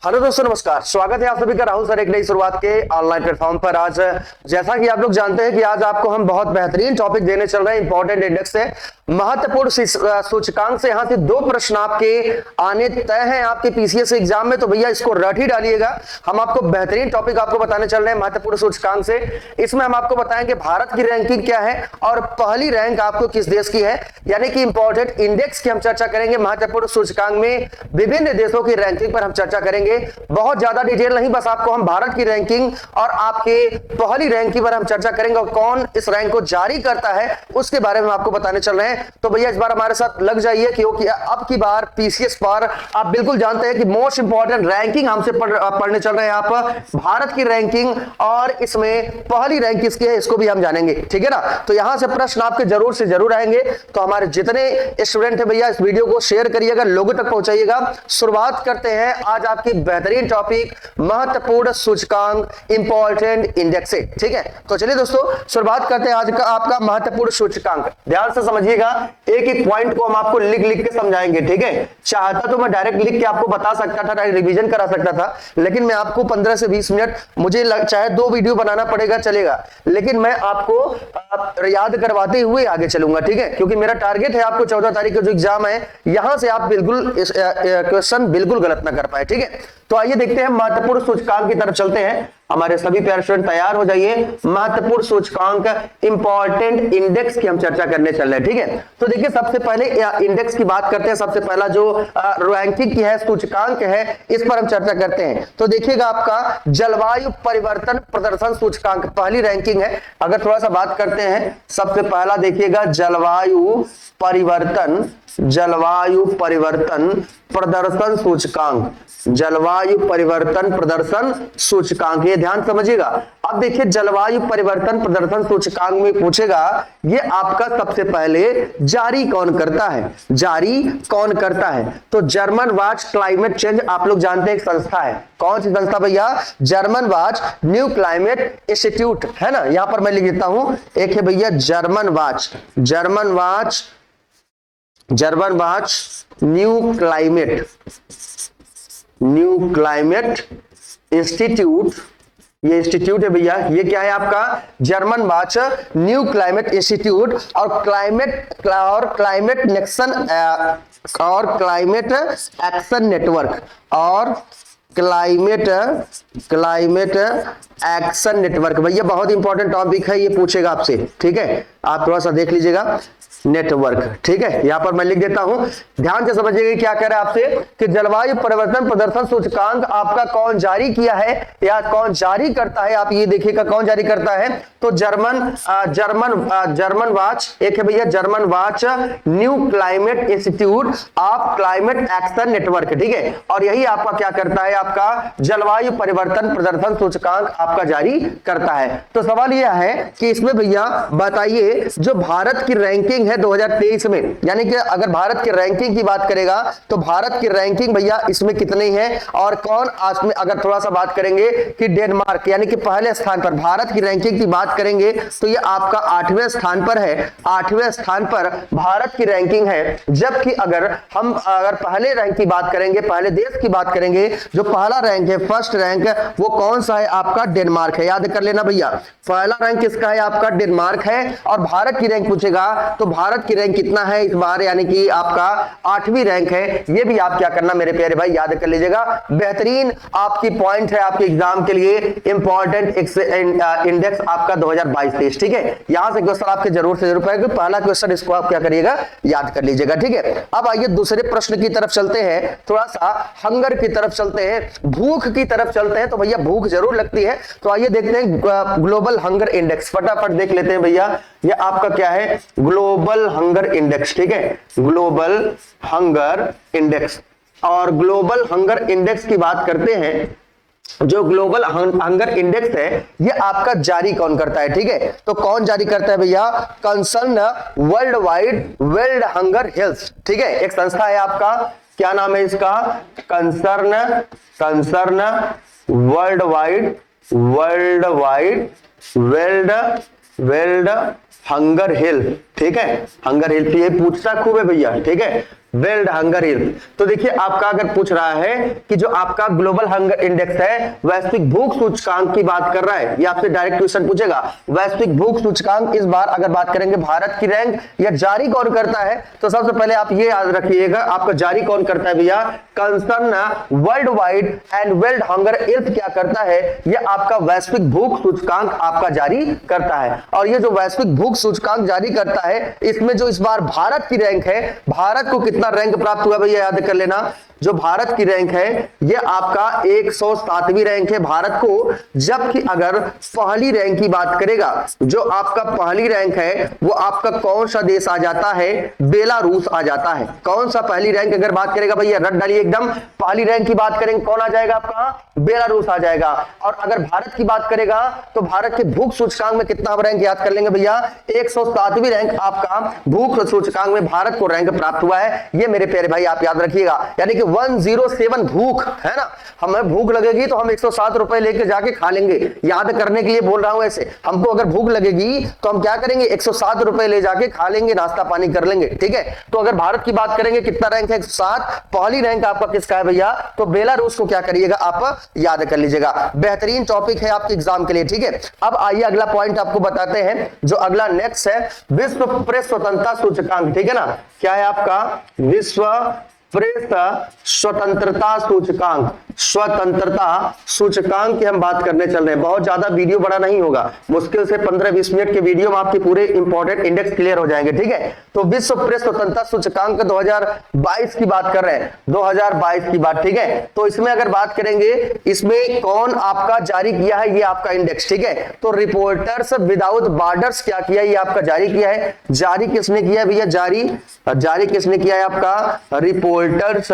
Hello दोस्तों, नमस्कार। स्वागत है आप सभी का राहुल सर एक नई शुरुआत के ऑनलाइन प्लेटफॉर्म पर। आज जैसा कि आप लोग जानते हैं कि आज आपको हम बहुत बेहतरीन टॉपिक देने चल रहे हैं। इंपॉर्टेंट इंडेक्स से महत्वपूर्ण सूचकांक से यहाँ से दो प्रश्न आपके आने तय हैं आपके पीसीएस एग्जाम में, तो भैया इसको रट ही डालिएगा। हम आपको बेहतरीन टॉपिक आपको बताने चल रहे हैं महत्वपूर्ण सूचकांक से। इसमें हम आपको बताएंगे भारत की रैंकिंग क्या है और पहली रैंक आपको किस देश की है, यानी कि इंपॉर्टेंट इंडेक्स की हम चर्चा करेंगे। महत्वपूर्ण सूचकांक में विभिन्न देशों की रैंकिंग पर हम चर्चा करेंगे। बहुत ज्यादा डिटेल नहीं, बस आपको हम भारत की रैंकिंग और आपके पहली रैंकिंग पर हम चर्चा करेंगे और कौन इस रैंक को जारी करता है उसके बारे में आपको बताने चल रहे हैं। तो भैया इस बार हमारे साथ लग जाइए, क्योंकि अब की बार पीसीएस पर आप बिल्कुल जानते हैं कि मोस्ट इंपॉर्टेंट रैंकिंग हमसे पढ़ने चल रहे हैं आप भारत की रैंकिंग, और इसमें पहली रैंक किसकी है इसको भी हम जानेंगे, ठीक है ना। तो यहां से प्रश्न आपके जरूर से जरूर आएंगे, तो हमारे जितने स्टूडेंट है भैया इस वीडियो को शेयर करिएगा, लोगों तक पहुंचाइएगा। शुरुआत करते हैं आज आपकी बेहतरीन टॉपिक महत्वपूर्ण सूचकांक इंपॉर्टेंट इंडेक्स से, ठीक है। तो चलिए दोस्तों शुरुआत करते हैं आज का आपका महत्वपूर्ण सूचकांक। ध्यान से समझिएगा, एक एक पॉइंट को हम आपको लिख लिख के समझाएंगे, ठीक है। चाहता तो मैं डायरेक्ट लिख के आपको बता सकता था, रिवीजन करा सकता था, लेकिन मैं आपको 15 से 20 मिनट, मुझे चाहे 2 वीडियो बनाना पड़ेगा चलेगा, लेकिन मैं आपको याद करवाते हुए आगे चलूंगा, ठीक है। क्योंकि मेरा टारगेट है आपको 14 तारीख का जो एग्जाम है यहां से आप बिल्कुल क्वेश्चन बिल्कुल गलत ना कर पाए, ठीक है। तो आइए देखते हैं महत्वपूर्ण सूचकांक की तरफ चलते हैं। हमारे सभी प्यारे स्टूडेंट तैयार हो जाइए। महत्वपूर्ण सूचकांक इंपॉर्टेंट इंडेक्स की हम चर्चा करने चल रहे हैं, ठीक है। तो देखिए सबसे पहले इंडेक्स की बात करते हैं। सबसे पहला जो रैंकिंग की है सूचकांक है इस पर हम चर्चा करते हैं। तो देखिएगा आपका जलवायु परिवर्तन प्रदर्शन सूचकांक पहली रैंकिंग है। अगर थोड़ा सा बात करते हैं, सबसे पहला देखिएगा जलवायु परिवर्तन प्रदर्शन सूचकांक, जलवायु परिवर्तन प्रदर्शन सूचकांक, ये ध्यान समझिएगा। अब देखिए जलवायु परिवर्तन प्रदर्शन सूचकांक में पूछेगा ये आपका सबसे पहले जारी कौन करता है, तो जर्मन वाच क्लाइमेट चेंज, आप लोग जानते हैं एक संस्था है। कौन सी संस्था भैया? German watch new climate institute, है ना। यहां पर मैं लिख देता हूं, एक है भैया German watch new climate institute, ये इंस्टीट्यूट है भैया, ये क्या है आपका German watch new climate institute, और क्लाइमेट एक्शन नेटवर्क, और क्लाइमेट एक्शन नेटवर्क। भैया बहुत इंपॉर्टेंट टॉपिक है, ये पूछेगा आपसे, ठीक है। आप थोड़ा सा देख लीजिएगा नेटवर्क, ठीक है। यहां पर मैं लिख देता हूं, ध्यान से समझिएगा क्या कह रहा है आपसे कि जलवायु परिवर्तन प्रदर्शन सूचकांक आपका कौन जारी किया है या कौन जारी करता है, आप ये देखिएगा कौन जारी करता है। तो जर्मन वाच, एक है भैया German watch new climate institute of climate action network, ठीक है। और यही आपका क्या करता है, आपका जलवायु परिवर्तन प्रदर्शन सूचकांक आपका जारी करता है। तो सवाल यह है कि इसमें भैया बताइए जो भारत की रैंकिंग है 2023 में, यानी कि अगर भारत की रैंकिंग की बात करेगा तो भारत की रैंकिंग भैया इसमें कितनी है, और कौन आज में, अगर थोड़ा सा बात करेंगे कि डेनमार्क यानी कि पहले स्थान पर भारत की रैंकिंग की बात करेंगे तो ये आपका 8वें स्थान पर है। 8वें स्थान पर भारत की रैंकिंग है। जबकि अगर पहले रैंक की बात करेंगे, पहले देश की बात करेंगे, जो पहला रैंक है फर्स्ट रैंक वो कौन सा है आपका? डेनमार्क है। याद कर लेना भैया, पहला रैंक किसका है आपका? डेनमार्क है। और भारत की रैंक पूछेगा तो भारत की रैंक कितना है इस बार, यानी कि आपका 8वीं रैंक है। ये भी आप क्या करना मेरे प्यारे भाई याद कर लीजिएगा। बेहतरीन आपकी पॉइंट है आपके एग्जाम के लिए इंपॉर्टेंट इंडेक्स आपका 2022-23, ठीक है। यहां से क्वेश्चन आपके जरूर से जरूर पाएगा। पहला क्वेश्चन इसको आप क्या करिएगा, याद कर लीजिएगा, ठीक है। अब आइए दूसरे प्रश्न की तरफ चलते हैं, थोड़ा सा हंगर की तरफ चलते हैं, भूख की तरफ चलते हैं। तो भैया भूख जरूर लगती है, तो आइए देखते हैं ग्लोबल हंगर इंडेक्स, फटाफट देख लेते हैं भैया। ये आपका क्या है? ग्लोबल हंगर इंडेक्स, ठीक है, ग्लोबल हंगर इंडेक्स। और ग्लोबल हंगर इंडेक्स की बात करते हैं, जो ग्लोबल हंगर इंडेक्स है ये आपका जारी कौन करता है, ठीक है। तो कौन जारी करता है भैया? कंसर्न वर्ल्ड हंगर हेल्थ, ठीक है, एक संस्था है आपका, क्या नाम है इसका? कंसर्न वर्ल्ड हंगर हेल्थ, ठीक है। हंगर हेल्थ ये पूछता खूब है भैया, ठीक है। World hunger index. तो देखिए आपका अगर पूछ रहा है कि जो आपका ग्लोबल हंगर इंडेक्स है वैश्विक भूख सूचकांक की बात कर रहा है, ये आपसे डायरेक्ट क्वेश्चन पूछेगा। वैश्विक भूख सूचकांक इस बार अगर बात करेंगे भारत की रैंक या जारी कौन करता है, तो सबसे पहले आप ये याद रखिएगा आपका जारी कौन करता है भैया, concern world wide and world hunger index क्या करता है, ये आपका वैश्विक भूख सूचकांक आपका जारी करता है। और ये जो वैश्विक भूख सूचकांक जारी करता है इसमें जो इस बार भारत की रैंक है, भारत को कितना रैंक प्राप्त हुआ भैया याद कर लेना। जो भारत की रैंक है ये आपका 107वीं रैंक है भारत को, जबकि अगर पहली रैंक की बात करेगा, जो आपका पहली रैंक है वो आपका कौन सा देश आ जाता है, बेलारूस आ जाता है। कौन सा पहली रैंक अगर बात करेगा भैया रट डालिए एकदम, पहली रैंक की बात करेंगे कौन आ जाएगा आपका, बेलारूस आ जाएगा। और अगर भारत की बात करेगा तो भारत के भूख सूचकांक में कितना रैंक याद कर लेंगे भैया, 107वीं रैंक आपका भूख सूचकांक में भारत को रैंक प्राप्त हुआ है। ये मेरे प्यारे भाई आप याद रखिएगा, यानी कि 107 भूख है ना, हमें भूख लगेगी तो हम 107 रुपए लेके जाके खा लेंगे, याद करने के लिए बोल रहा हूं। ऐसे हमको अगर भूख लगेगी तो हम क्या करेंगे, 107 रुपए ले जाके खा लेंगे, नाश्ता पानी कर लेंगे, ठीक है। तो अगर भारत की बात करेंगे कितना रैंक है, 107, पहली रैंक आपका किसका है भैया, तो बेलारूस को क्या करिएगा आप याद कर लीजिएगा। बेहतरीन टॉपिक है आपके एग्जाम के लिए, ठीक है। अब आइए अगला पॉइंट आपको बताते हैं, जो अगला नेक्स्ट है विश्व प्रेस स्वतंत्रता सूचकांक, ठीक है ना। क्या है आपका, विश्व प्रेस स्वतंत्रता सूचकांक, स्वतंत्रता सूचकांक की हम बात करने चल रहे हैं। बहुत ज्यादा वीडियो बड़ा नहीं होगा, मुश्किल से 15-20 मिनट के वीडियो में आपके पूरे इंपॉर्टेंट इंडेक्स क्लियर हो जाएंगे, ठीक है। तो विश्व प्रेस स्वतंत्रता सूचकांक 2022 की बात कर रहे हैं, 2022 की बात, ठीक है। तो इसमें अगर बात करेंगे इसमें कौन आपका जारी किया है, ये आपका इंडेक्स, ठीक है। तो रिपोर्टर्स विदाउट बॉर्डर्स क्या किया, ये आपका जारी किया है। जारी किसने किया है भैया, जारी किसने किया है आपका, रिपोर्टर्स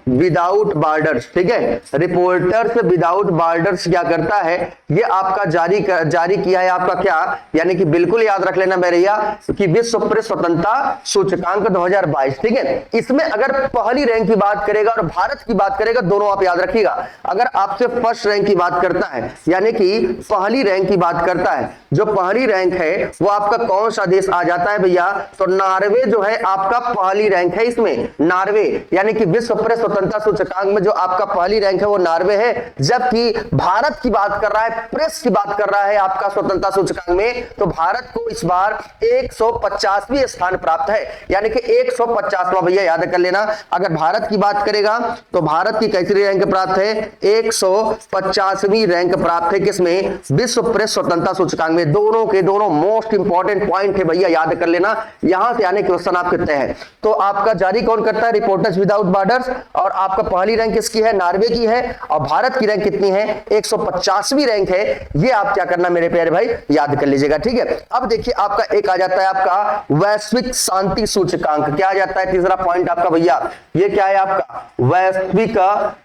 विदाउट बॉर्डर्स, ठीक है। रिपोर्टर्स विदाउट बॉर्डर्स क्या करता है, ये आपका जारी किया है आपका क्या, यानी कि बिल्कुल याद रख लेना भैया कि विश्व प्रेस स्वतंत्रता सूचकांक 2022, ठीक है। इसमें अगर पहली रैंक की बात करेगा और भारत की बात करेगा, दोनों आप याद रखिएगा। अगर आपसे फर्स्ट रैंक की बात करता है, यानी कि पहली रैंक की बात करता है, जो पहली रैंक है वो आपका कौन सा देश आ जाता है भैया, तो नॉर्वे जो है आपका पहली रैंक है इसमें, नॉर्वे, यानी कि विश्व प्रेस स्वतंत्रता सूचकांक में जो आपका पहली रैंक है वो नॉर्वे है। जबकि भारत की बात कर रहा है, प्रेस की बात कर रहा है आपका स्वतंत्रता सूचकांक में, तो भारत को इस बार 150वीं स्थान प्राप्त है, यानी कि 150वां भैया याद कर लेना। अगर भारत की बात करेगा तो भारत की कैसी रैंक प्राप्त है, 150वीं रैंक प्राप्त है किसमें, विश्व प्रेस स्वतंत्रता सूचकांक में। दोनों के दोनों मोस्ट इंपॉर्टेंट पॉइंट है भैया, याद कर लेना, यहां से आने क्वेश्चन आपके तय है। तो आपका जारी कौन करता है, रिपोर्टर्स विदाउट बॉर्डर्स, और आपका पहली रैंक किसकी है, नॉर्वे की है, और भारत की रैंक कितनी है, 150वीं रैंक है। ये आप क्या करना मेरे प्यारे भाई याद कर लीजिएगा, ठीक है। अब देखिए आपका एक आ जाता है आपका वैश्विक शांति सूचकांक, क्या आ जाता है तीसरा पॉइंट आपका भैया, ये क्या है आपका वैश्विक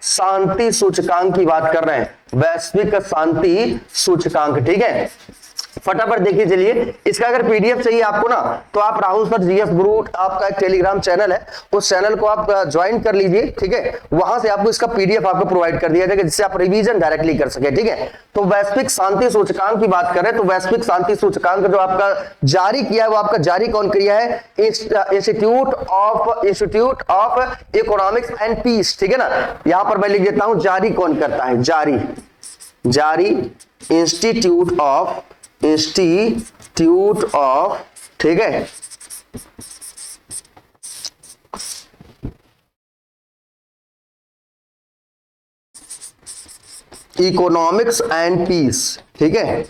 शांति सूचकांक की बात कर रहे हैं, वैश्विक शांति सूचकांक, ठीक है। फटाफट देखिए, चलिए इसका अगर पीडीएफ चाहिए आपको ना, तो आप राहुल सर जीएस गुरु आपका एक टेलीग्राम चैनल है, उस चैनल को आप ज्वाइन कर लीजिए, ठीक है। वहां से आपको इसका पीडीएफ आपको प्रोवाइड कर दिया जाएगा, जिससे आप रिवीजन डायरेक्टली कर सके, ठीक है। तो वैश्विक शांति सूचकांक की बात करें तो वैश्विक शांति सूचकांक जो आपका जारी किया है वो आपका जारी कौन किया है, institute of economics and peace, ठीक है ना। यहां पर मैं लिख देता हूं जारी कौन करता है, जारी इंस्टीट्यूट ऑफ, ठीक है, इकोनॉमिक्स एंड पीस, ठीक है,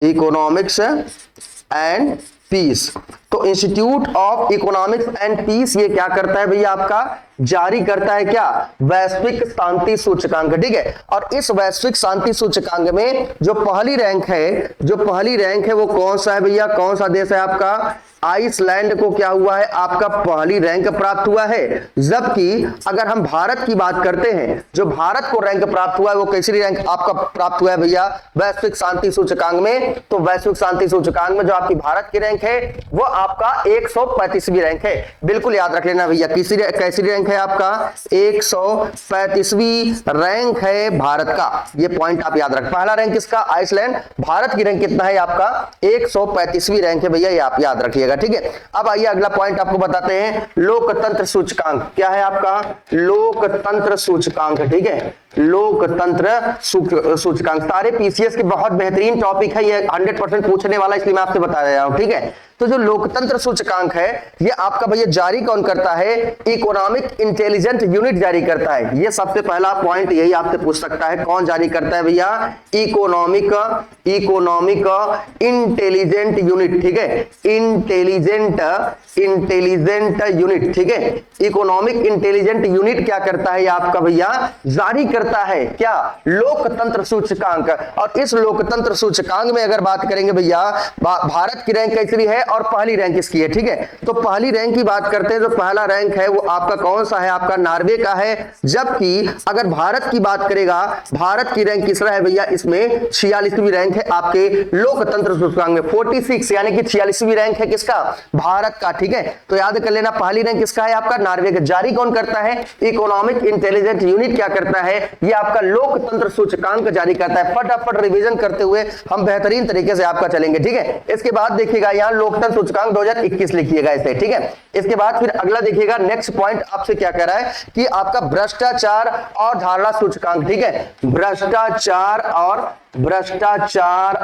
इकोनॉमिक्स एंड पीस। तो institute of economics and peace ये क्या करता है भैया, आपका जारी करता है क्या, वैश्विक शांति सूचकांक, ठीक है। और इस वैश्विक शांति सूचकांक में जो पहली रैंक है वो कौन सा है भैया, कौन सा देश है आपका, आइसलैंड को क्या हुआ है आपका पहली रैंक प्राप्त हुआ है। जबकि अगर हम भारत की बात करते हैं, जो भारत को रैंक प्राप्त हुआ है वो कैसी रैंक आपका प्राप्त हुआ है भैया, वैश्विक शांति सूचकांक में। तो वैश्विक शांति सूचकांक में जो आपकी भारत की रैंक है वो आपका 135वीं रैंक है, बिल्कुल याद रख लेना भैया। कैसी रैंक है आपका 135वीं रैंक है भारत का। ये पॉइंट आप याद रख, पहला रैंक किसका? आइसलैंड। भारत की रैंक कितना है आपका? 135वीं रैंक है भैया, ये आप याद रखिएगा, ठीक है। अब आइए अगला पॉइंट आपको बताते हैं, लोकतंत्र सूचकांक। क्या है आपका? लोकतंत्र सूचकांक, ठीक है। लोकतंत्र सूचकांक सारे पीसीएस के बहुत बेहतरीन टॉपिक है, ये 100% पूछने वाला, इसलिए मैं आपसे बता रहा हूं, ठीक है। तो जो लोकतंत्र सूचकांक है ये आपका भैया जारी कौन करता है? इकोनॉमिक इंटेलिजेंट यूनिट जारी करता है। ये सबसे पहला पॉइंट यही आपसे पूछ सकता है, कौन जारी करता है भैया? इकोनॉमिक इंटेलिजेंट यूनिट, ठीक है। इंटेलिजेंट यूनिट, ठीक है। इकोनॉमिक इंटेलिजेंट यूनिट क्या करता है? ये आपका भैया जारी करता है क्या? लोकतंत्र सूचकांक। और इस लोकतंत्र सूचकांक में अगर बात करेंगे भैया, भारत की रैंक कैसी है और पहली रैंक किसकी है, ठीक है। तो पहली रैंक की बात करते हैं, तो पहला रैंक है वो आपका कौन सा है? आपका नॉर्वे का है। जबकि अगर भारत की बात करेगा, भारत की रैंक किसरा है भैया? इसमें 46वीं रैंक है आपके लोकतंत्र सूचकांक में। 46 यानी कि 46वीं रैंक है किसका? भारत का, ठीक है। तो याद कर लेना, पहली रैंक किसका है? आपका नॉर्वे का। जारी कौन करता है? इकोनॉमिक इंटेलिजेंट यूनिट क्या करता है? ये आपका लोकतंत्र सूचकांक जारी करता है। फटाफट रिवीजन करते हुए हम बेहतरीन तरीके से आपका चलेंगे, ठीक है। इसके बाद देखिएगा यहाँ लोकतंत्र सूचकांक 2021 लिखिएगा इसे, ठीक है। इसके बाद फिर अगला देखिएगा, नेक्स्ट पॉइंट आपसे क्या कह रहा है कि आपका भ्रष्टाचार और धारणा सूचकांक, ठीक है। भ्रष्टाचार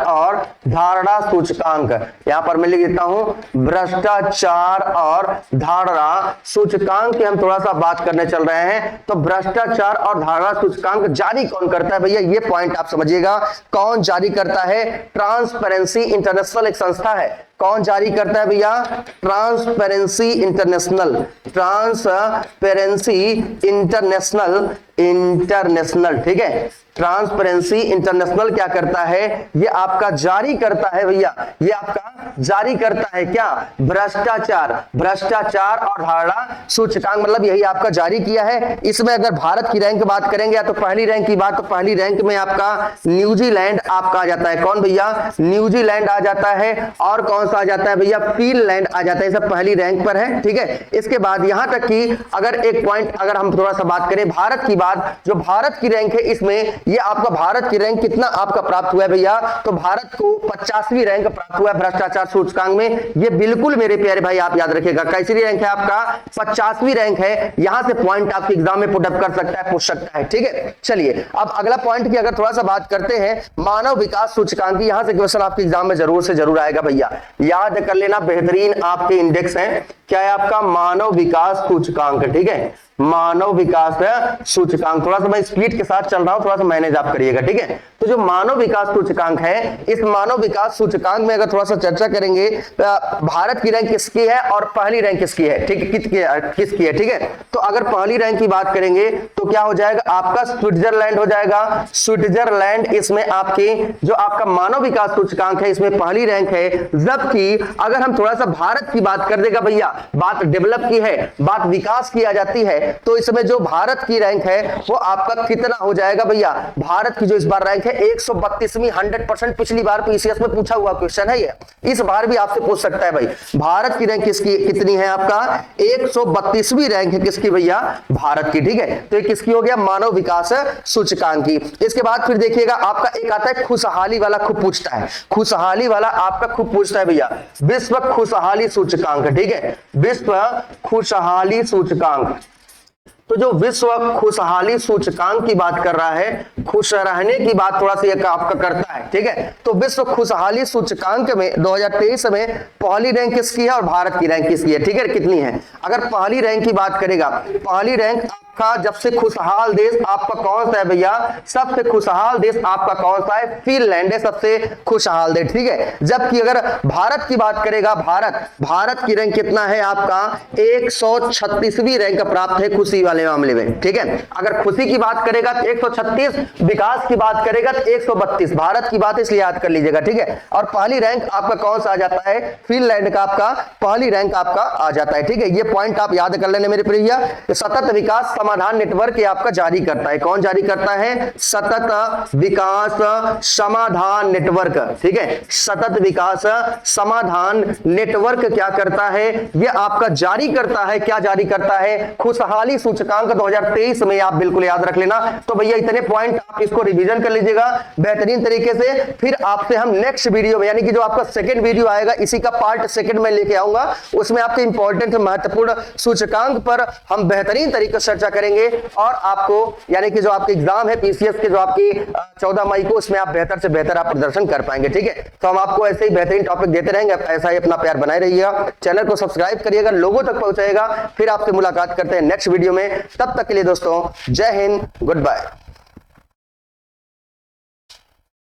और धारणा सूचकांक, यहां पर मैं लिख देता हूं भ्रष्टाचार और धारणा सूचकांक की हम थोड़ा सा बात करने चल रहे हैं। तो भ्रष्टाचार और धारणा सूचकांक जारी कौन करता है भैया? ये पॉइंट आप समझिएगा, कौन जारी करता है? ट्रांसपेरेंसी इंटरनेशनल एक संस्था है। कौन जारी करता है भैया? ट्रांसपेरेंसी इंटरनेशनल, ठीक है। ट्रांसपेरेंसी इंटरनेशनल क्या करता है? ये आपका जारी करता है भैया, ये आपका जारी करता है क्या? भ्रष्टाचार और धारणा सूचकांक, मतलब यही आपका जारी किया है। इसमें अगर भारत की रैंक बात करेंगे या तो पहली रैंक की बात, तो पहली रैंक में आपका न्यूजीलैंड आपका आ जाता है। कौन भैया? न्यूजीलैंड आ जाता है। और कौन सा आ जाता है भैया? फिनलैंड आ जाता है। सब पहली रैंक पर है, ठीक है। इसके बाद यहां तक कि अगर एक पॉइंट अगर हम थोड़ा सा बात करें भारत की बात, जो भारत की रैंक है इसमें ये आपका भारत की रैंक कितना आपका प्राप्त हुआ है भैया? तो भारत को 50वीं रैंक प्राप्त हुआ है भ्रष्टाचार सूचकांक में। ये बिल्कुल मेरे प्यारे भाई आप याद रखिएगा, कैसी रैंक है आपका? 50वीं रैंक है। यहां से पॉइंट आपके एग्जाम में पुटअप कर सकता है, पूछ सकता है, ठीक है। चलिए अब अगला पॉइंट की अगर थोड़ा सा बात करते हैं, मानव विकास सूचकांक की। यहां से क्वेश्चन आपके एग्जाम में जरूर से जरूर आएगा भैया, याद कर लेना। बेहतरीन आपके इंडेक्स है, क्या है आपका? मानव विकास सूचकांक, ठीक है। मानव विकास सूचकांक, थोड़ा सा मैं स्पीड के साथ चल रहा हूं, थोड़ा सा मैनेज आप करिएगा, ठीक है। तो जो मानव विकास सूचकांक है, इस मानव विकास सूचकांक में अगर थोड़ा सा चर्चा करेंगे, भारत की रैंक किसकी है और पहली रैंक किसकी है, ठीक है, किसकी है, ठीक है। तो अगर पहली रैंक की बात करेंगे तो क्या हो जाएगा? आपका स्विट्जरलैंड हो जाएगा। स्विट्जरलैंड इसमें आपके जो आपका मानव विकास सूचकांक है इसमें पहली रैंक है। जबकि अगर हम थोड़ा सा भारत की बात कर देगा भैया, बात डेवलप की है, बात विकास की आ जाती है, तो इसमें जो भारत की रैंक है वो आपका कितना हो जाएगा भैया? भारत की जो इस बार रैंक है 132वीं, 100% पिछली बार पीसीएस में पूछा हुआ क्वेश्चन है ये, इस बार भी आपसे पूछ सकता है भाई। भारत की रैंक किसकी कितनी है? आपका 132वीं रैंक है किसकी भैया? भारत की, ठीक है। तो ये किसकी हो गया? मानव विकास सूचकांक की। इसके बाद फिर देखिएगा आपका एक आता है खुशहाली वाला, खूब पूछता है, खुशहाली वाला आपका खूब पूछता है भैया, विश्व खुशहाली सूचकांक, ठीक है। विश्व खुशहाली सूचकांक, तो जो विश्व खुशहाली सूचकांक की बात कर रहा है, खुश रहने की बात थोड़ा सा आपका करता है, ठीक है। तो विश्व खुशहाली सूचकांक में 2023 में पहली रैंक किसकी है और भारत की रैंक किसकी है, ठीक है, कितनी है? अगर पहली रैंक की बात करेगा, पहली रैंक का जब से खुशहाल देश आपका कौन सा है भैया? सबसे खुशहाल देश आपका कौन सा है? फिनलैंड है सबसे खुशहाल देश, ठीक है। जबकि अगर भारत की बात करेगा, भारत की रैंक कितना है आपका? 136वीं रैंक प्राप्त है खुशी वाले मामले में, ठीक है। अगर खुशी की बात करेगा तो 136, विकास की बात करेगा तो 132, भारत की बात इसलिए याद कर लीजिएगा, ठीक है। और पहली रैंक आपका कौन सा आ जाता है? फिनलैंड का आपका पहली रैंक आपका आ जाता है, ठीक है। ये पॉइंट आप याद कर लेने मेरे प्रिय। सतत विकास समाधान नेटवर्क ये आपका जारी करता है। कौन जारी करता है? सतत विकास समाधान नेटवर्क। ठीक है, सतत विकास समाधान नेटवर्क क्या करता है? ये आपका जारी करता है। क्या जारी करता है? खुशहाली सूचकांक 2023 में। आप बिल्कुल याद रख लेना। तो भैया इतने पॉइंट आप इसको रिवीजन कर लीजिएगा बेहतरीन तरीके से। फिर आपसे हम नेक्स्ट वीडियो में, यानी कि जो आपका सेकंड वीडियो आएगा, इसी का पार्ट सेकंड में लेके आऊंगा। उसमें आपके इंपॉर्टेंट महत्वपूर्ण सूचकांक पर हम बेहतरीन तरीके से चर्चा करेंगे और आपको, यानी कि जो आपके एग्जाम है पीसीएस के, जो आपकी 14 मई को, उसमें आप बेहतर से बेहतर आप प्रदर्शन कर पाएंगे। ठीक है, तो हम आपको ऐसे ही बेहतरीन टॉपिक देते रहेंगे। ऐसा ही अपना प्यार बनाए रहिएगा, चैनल को सब्सक्राइब करिएगा, लोगों तक पहुंचाएगा। फिर आपसे मुलाकात करते हैं नेक्स्ट वीडियो में। तब तक के लिए दोस्तों, जय हिंद, गुड बाय।